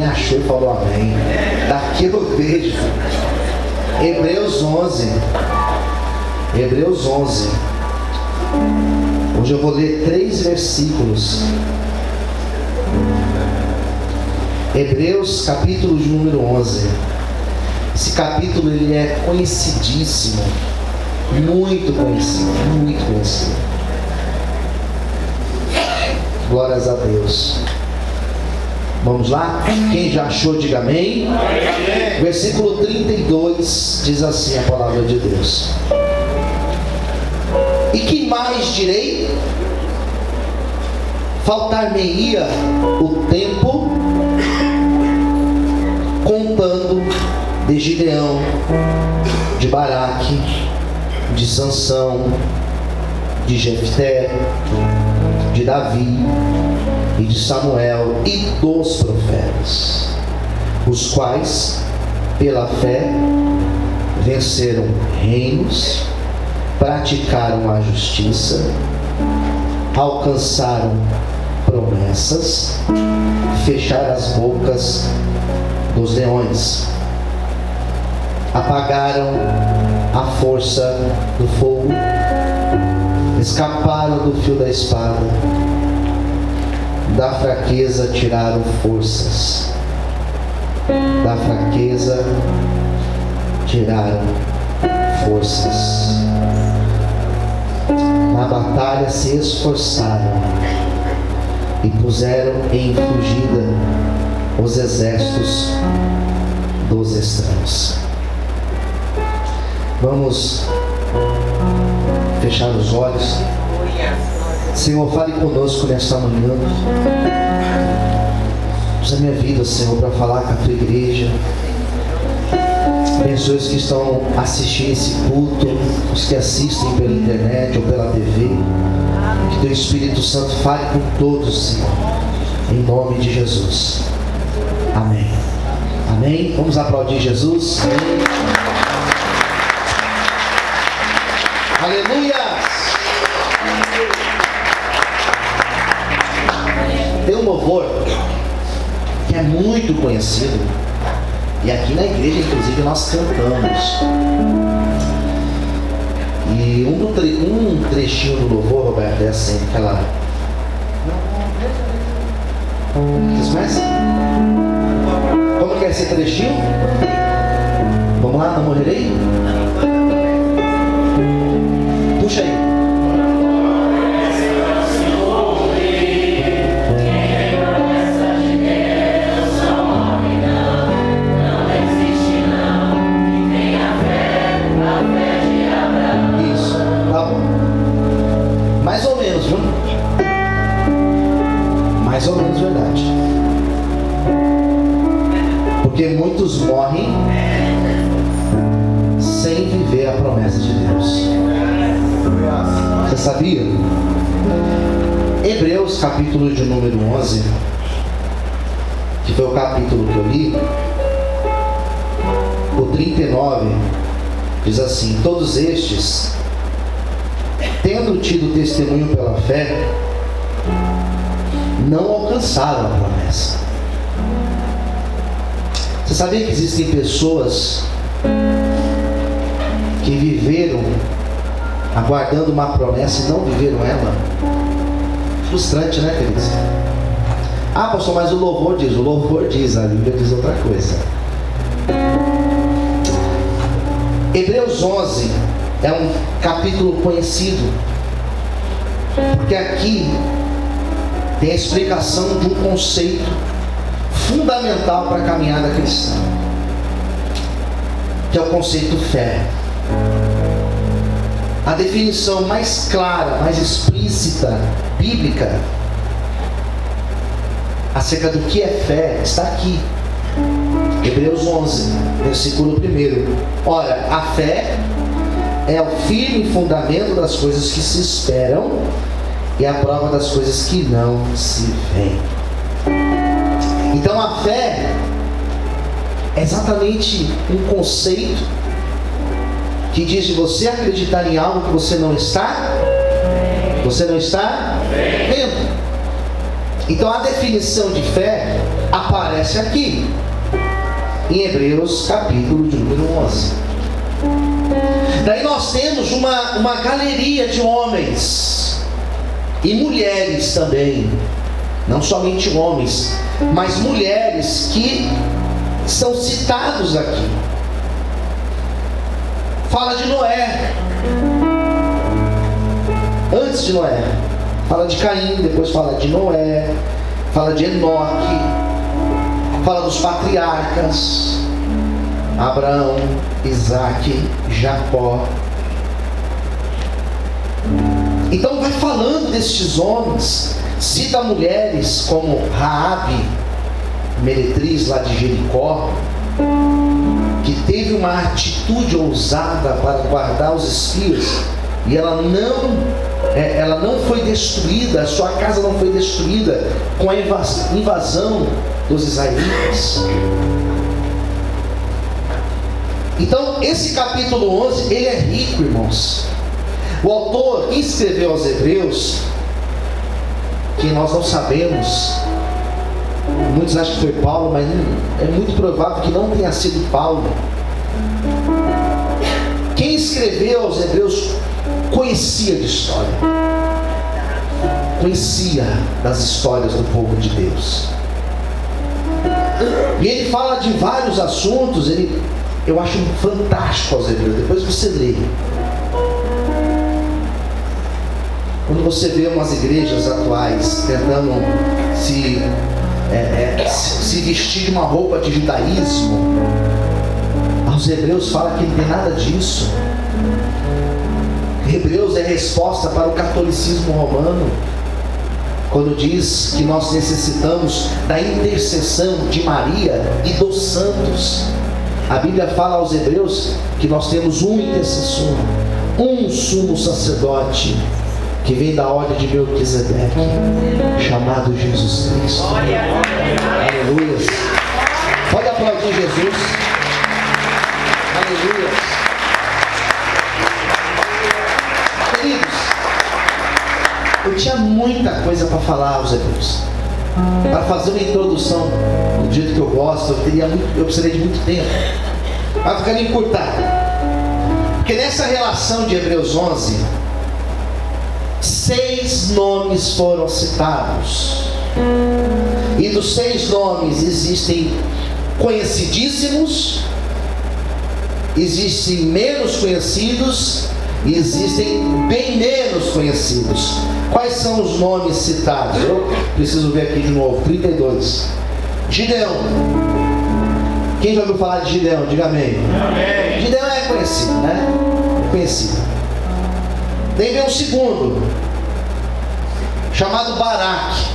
Alguém achou e falou amém. Daqui eu vejo. Hebreus 11. Hebreus 11. Hoje eu vou ler 3 versículos. Hebreus capítulo de número 11. Esse capítulo ele é conhecidíssimo. Muito conhecido. Muito conhecido. Glórias a Deus. Vamos lá? Quem já achou, diga amém. Amém. Versículo 32 diz assim a palavra de Deus. E que mais direi? Faltar-me-ia o tempo contando de Gideão, de Baraque, de Sansão, de Jefté, de Davi e de Samuel e dos profetas, os quais pela fé venceram reinos, praticaram a justiça, alcançaram promessas, fecharam as bocas dos leões, apagaram a força do fogo, escaparam do fio da espada, da fraqueza tiraram forças, da fraqueza tiraram forças, na batalha se esforçaram e puseram em fugida os exércitos dos estranhos. Vamos fechar os olhos. Senhor, fale conosco nesta manhã. Usa minha vida, Senhor, para falar com a tua igreja. Abençoe os que estão assistindo esse culto, os que assistem pela internet ou pela TV. Que teu Espírito Santo fale com todos, Senhor, em nome de Jesus. Amém. Amém. Vamos aplaudir Jesus. Amém. Aleluia. Tem um louvor que é muito conhecido, e aqui na igreja inclusive nós cantamos, e um trechinho do louvor, Roberto, é assim, aquela... Vocês conhecem? Como que é esse trechinho? Vamos lá, não morrerei? Puxa aí. Mais ou menos, viu? Mais ou menos verdade. Porque muitos morrem sem viver a promessa de Deus. Você sabia? Hebreus capítulo de número 11, que foi o capítulo que eu li, o 39 diz assim: todos estes, tendo tido testemunho pela fé, não alcançaram a promessa. Você sabia que existem pessoas que viveram aguardando uma promessa e não viveram ela? Frustrante, né, queridos? Ah, pastor, mas o louvor diz, a Bíblia diz outra coisa. Hebreus 11 é um capítulo conhecido, porque aqui tem a explicação de um conceito fundamental para a caminhada cristã, que é o conceito fé. A definição mais clara, mais explícita, bíblica, acerca do que é fé, está aqui. Hebreus 11, versículo 1. Ora, a fé é o firme fundamento das coisas que se esperam e a prova das coisas que não se veem. Então a fé é exatamente um conceito que diz de você acreditar em algo que você não está vendo. Então a definição de fé aparece aqui, em Hebreus capítulo de número 11. Daí nós temos uma galeria de homens e mulheres também, não somente homens, mas mulheres que são citados aqui. Fala de Noé, antes de Noé, fala de Caim, depois fala de Noé, fala de Enoque, fala dos patriarcas, Abraão, Isaac, Jacó. Então vai falando destes homens, cita mulheres como Raabe, meretriz lá de Jericó, que teve uma atitude ousada para guardar os espias, e ela não foi destruída, a sua casa não foi destruída com a invasão dos israelitas. Então esse capítulo 11, ele é rico, irmãos. O autor que escreveu aos Hebreus, que nós não sabemos, muitos acham que foi Paulo, mas é muito provável que não tenha sido Paulo. Quem escreveu aos Hebreus conhecia de história, conhecia das histórias do povo de Deus, e ele fala de vários assuntos. Eu acho fantástico aos Hebreus, depois você lê. Quando você vê umas igrejas atuais tentando se vestir de uma roupa de judaísmo, aos Hebreus fala que não tem nada disso. Hebreus é resposta para o catolicismo romano, quando diz que nós necessitamos da intercessão de Maria e dos santos. A Bíblia fala aos Hebreus que nós temos um intercessor, um sumo sacerdote, que vem da ordem de Melquisedeque, chamado Jesus Cristo. Aleluia. Pode aplaudir Jesus. Aleluia. Queridos, eu tinha muita coisa para falar aos Hebreus. Para fazer uma introdução do jeito que eu gosto, eu precisaria de muito tempo. Mas eu quero encurtar, porque nessa relação de Hebreus 11, 6 nomes foram citados, e dos 6 nomes existem conhecidíssimos, existem menos conhecidos e existem bem menos conhecidos. Quais são os nomes citados? Eu preciso ver aqui de novo. 32. Gideão. Quem já ouviu falar de Gideão? Diga amém. Amém. Gideão é conhecido, né? É conhecido. Daí vem um segundo, chamado Baraque.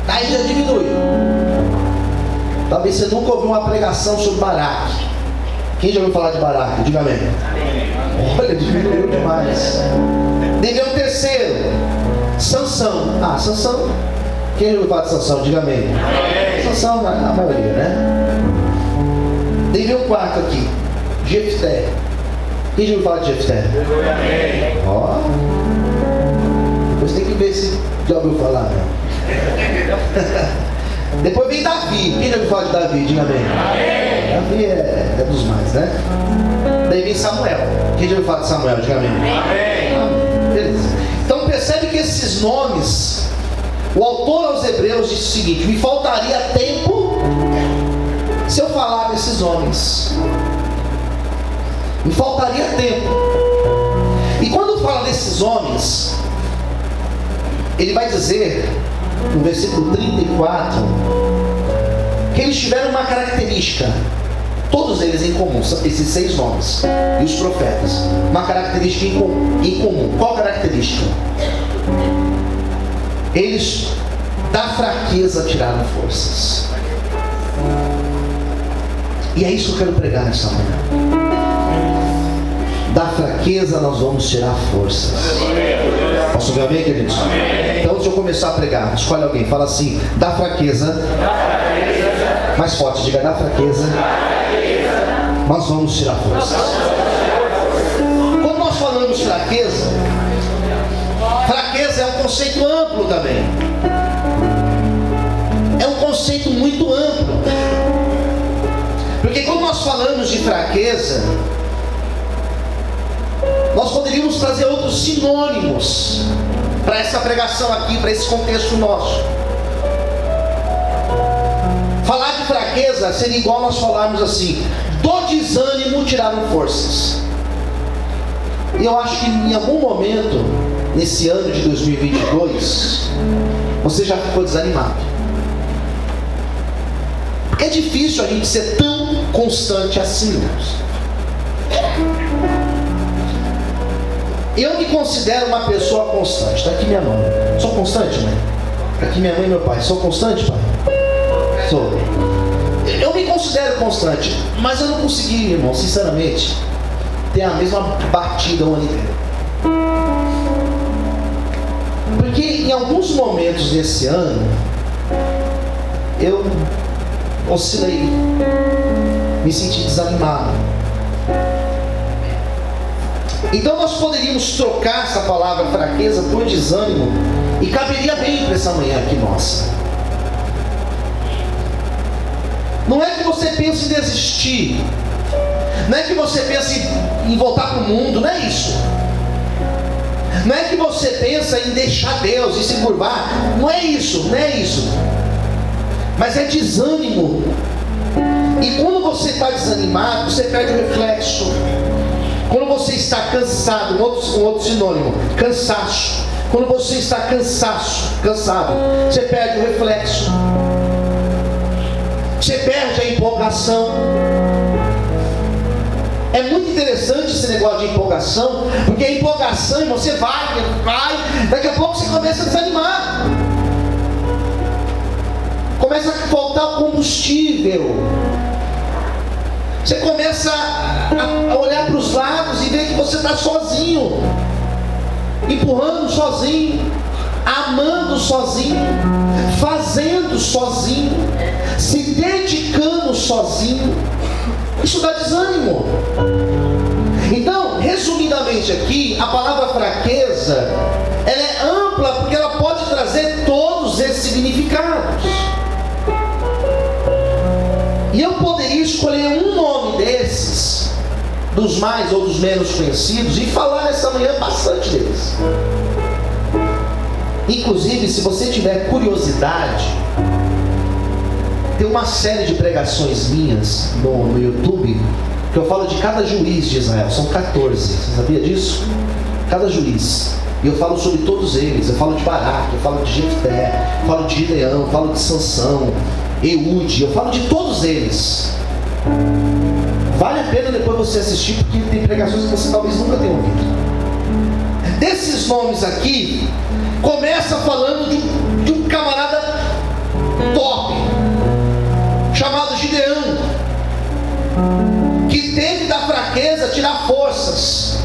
Daí já diminui. Talvez você nunca ouviu uma pregação sobre Baraque. Quem já ouviu falar de Baraque? Diga amém. Olha, diminuiu demais. Daí vem um terceiro, Sansão. Sansão. Quem já ouviu falar de Sansão? Diga amém. Sansão, a maioria, né? Daí vem um quarto aqui, Jefté. Quem já ouviu falar de Jefté? Ó. Depois tem que ver se já ouviu falar, né? Depois vem Davi. Quem já ouviu falar de Davi? Diga amém. Davi é dos mais, né? Daí vem Samuel. Quem já ouviu falar de Samuel? Diga amém. Beleza. Então percebe que esses nomes, o autor aos Hebreus disse o seguinte: me faltaria tempo se eu falar desses homens. Me faltaria tempo. E quando fala desses homens, ele vai dizer no versículo 34 que eles tiveram uma característica, todos eles em comum, esses 6 nomes e os profetas, uma característica em comum. Qual característica? Eles da fraqueza tiraram forças. E é isso que eu quero pregar nessa manhã. Da fraqueza nós vamos tirar forças. Posso ver amém, queridos? Então, antes de eu começar a pregar, escolhe alguém, fala assim: da fraqueza, mais forte, diga: da fraqueza, nós vamos tirar forças. Quando nós falamos fraqueza, fraqueza é um conceito amplo também. É um conceito muito amplo. Porque quando nós falamos de fraqueza, nós poderíamos trazer outros sinônimos para essa pregação aqui, para esse contexto nosso. Falar de fraqueza seria igual nós falarmos assim: do desânimo tiraram forças. E eu acho que em algum momento, nesse ano de 2022, você já ficou desanimado. Porque é difícil a gente ser tão constante assim, irmãos. Eu me considero uma pessoa constante. Está aqui minha mãe. Sou constante, mãe? Está aqui minha mãe e meu pai. Sou constante, pai? Sou. Eu me considero constante, mas eu não consegui, irmão, sinceramente, ter a mesma batida o ano inteiro. Porque em alguns momentos desse ano, eu oscilei, me senti desanimado. Então nós poderíamos trocar essa palavra fraqueza por desânimo, e caberia bem para essa manhã aqui nossa. Não é que você pense em desistir, não é que você pense em voltar para o mundo, não é isso. Não é que você pensa em deixar Deus e se curvar, não é isso, não é isso. Mas é desânimo. E quando você está desanimado, você perde o reflexo. Quando você está cansado, um outro sinônimo, cansaço. Quando você está cansado, você perde o reflexo. Você perde a empolgação. É muito interessante esse negócio de empolgação, porque a empolgação, você vai, daqui a pouco você começa a desanimar. Começa a faltar combustível. Você começa a olhar para os lados e ver que você está sozinho, empurrando sozinho, amando sozinho, fazendo sozinho, se dedicando sozinho. Isso dá desânimo. Então, resumidamente aqui, a palavra fraqueza, ela é ampla porque ela pode trazer todos esses significados. E eu poderia escolher um nome desses, dos mais ou dos menos conhecidos, e falar nessa manhã bastante deles. Inclusive, se você tiver curiosidade, tem uma série de pregações minhas no YouTube, que eu falo de cada juiz de Israel. São 14, você sabia disso? Cada juiz. E eu falo sobre todos eles. Eu falo de Baraque, eu falo de Jefté, eu falo de Gideão, eu falo de Sansão, Eude, eu falo de todos eles. Vale a pena depois você assistir, porque tem pregações que você talvez nunca tenha ouvido. Desses nomes aqui, começa falando de um camarada top, chamado Gideão, que teve da fraqueza tirar forças.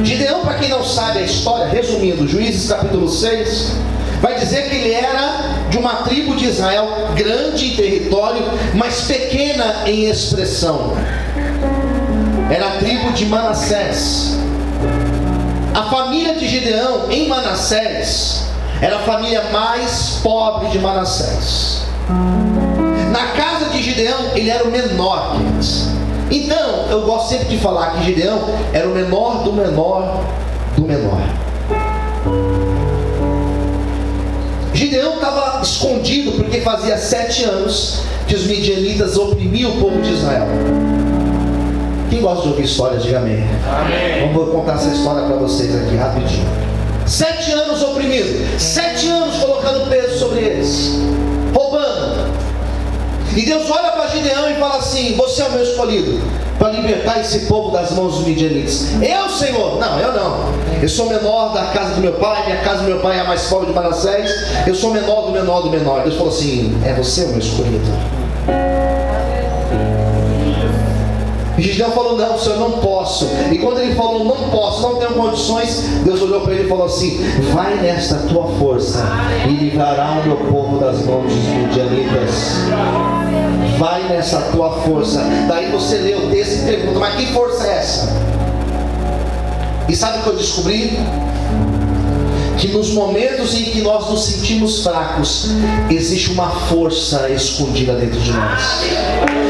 Gideão, para quem não sabe a história, resumindo, Juízes capítulo 6, vai dizer que ele era de uma tribo de Israel grande em território, mas pequena em expressão. Era a tribo de Manassés. A família de Gideão em Manassés era a família mais pobre de Manassés. Na casa de Gideão, ele era o menor deles. Então, eu gosto sempre de falar que Gideão era o menor do menor do menor. Gideão estava escondido porque fazia 7 anos que os midianitas oprimiam o povo de Israel. Quem gosta de ouvir histórias, diga amém. Amém. Vamos contar essa história para vocês aqui rapidinho. 7 anos oprimido, 7 anos colocando peso sobre eles, roubando. E Deus olha para Gideão e fala assim: você é o meu escolhido para libertar esse povo das mãos dos midianitas. Eu, Senhor? Não, eu não. Eu sou menor da casa do meu pai, minha casa do meu pai é a mais pobre de Manassés. Eu sou menor do menor do menor. Deus falou assim: é você o meu escolhido. E Gideão falou: não, Senhor, não posso. E quando ele falou: não posso, não tenho condições, Deus olhou para ele e falou assim: vai nesta tua força e livrará o meu povo das mãos dos midianitas. Vai nessa tua força. Daí você lê o texto e pergunta: mas que força é essa? E sabe o que eu descobri? que nos momentos em que nós nos sentimos fracos, existe uma força escondida dentro de nós.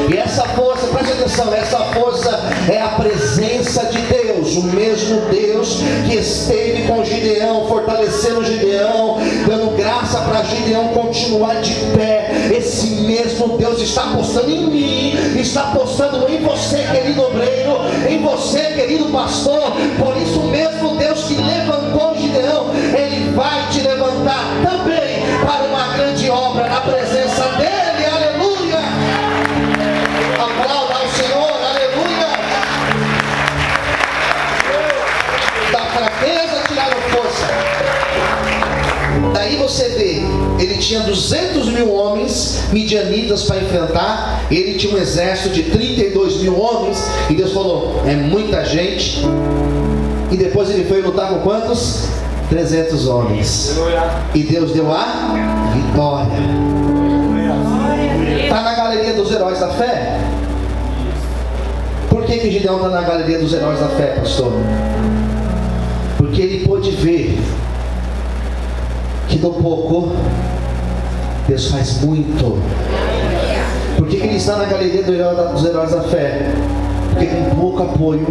E essa força, preste atenção, essa força é a presença de Deus, o mesmo Deus que esteve com Gideão, fortalecendo Gideão, dando graça para Gideão continuar de pé. Esse mesmo Deus está apostando em mim, está apostando em você, querido obreiro, em você, querido pastor. Por isso o mesmo Deus que levantou Gideão, Ele vai te levantar também para uma grande obra na presença dEle. Aleluia! Aplauda ao Senhor, aleluia! Da fraqueza tiraram força. Daí você vê, ele tinha 200 mil homens midianitas para enfrentar, ele tinha um exército de 32 mil homens, e Deus falou, é muita gente. E depois ele foi lutar com quantos? 300 homens. E Deus deu a vitória. Está na galeria dos heróis da fé. Por que Gideão está na galeria dos heróis da fé, pastor? Porque ele pôde ver que do pouco Deus faz muito. Por que ele está na galeria dos heróis da fé? Porque com pouco apoio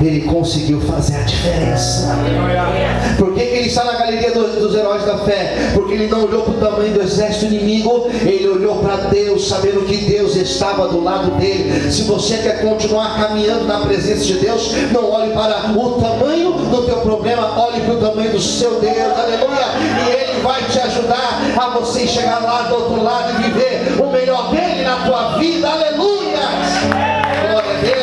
ele conseguiu fazer a diferença. Por que ele está na galeria dos heróis da fé? Porque ele não olhou para o tamanho do exército inimigo, ele olhou para Deus, sabendo que Deus estava do lado dele. Se você quer continuar caminhando na presença de Deus, não olhe para o tamanho do teu problema, olhe para o tamanho do seu Deus, aleluia, e Ele vai te ajudar a você chegar lá do outro lado e viver o melhor dele na tua vida, aleluia, glória a Deus.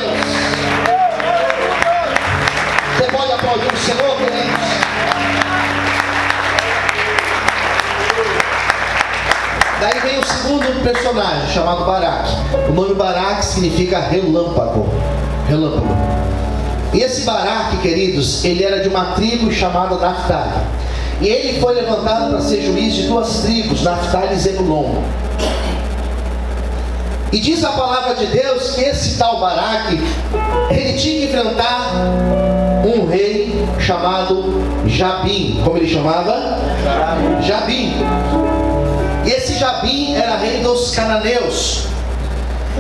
Você pode aplaudir o Senhor, queridos? Daí vem o segundo personagem, chamado Baraque. O nome Baraque significa relâmpago. Relâmpago. E esse Baraque, queridos, ele era de uma tribo chamada Naftali. E ele foi levantado para ser juiz de duas tribos, Naftali e Zebulon. E diz a palavra de Deus que esse tal Baraque, ele tinha que enfrentar um rei chamado Jabim. Como ele chamava? Jabim. E esse Jabim era rei dos cananeus.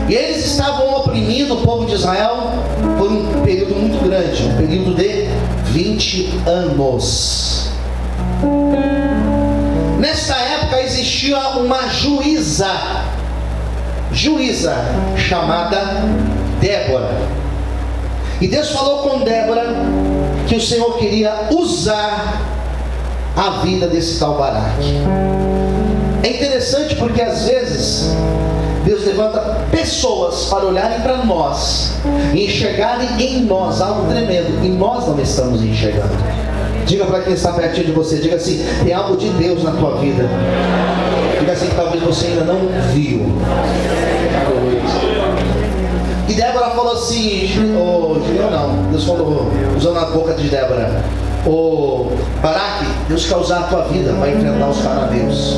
E eles estavam oprimindo o povo de Israel por um período muito grande, um período de 20 anos. Nesta época existia uma juíza chamada Débora. E Deus falou com Débora que o Senhor queria usar a vida desse tal Baraque. É interessante porque às vezes Deus levanta pessoas para olharem para nós e enxergarem em nós algo tremendo, e nós não estamos enxergando. Diga para quem está pertinho de você, diga assim, tem algo de Deus na tua vida. Diga assim, talvez você ainda não viu. E Débora falou assim, Gideão não, Deus falou, usando a boca de Débora, Baraque, Deus quer usar a tua vida para enfrentar os cananeus.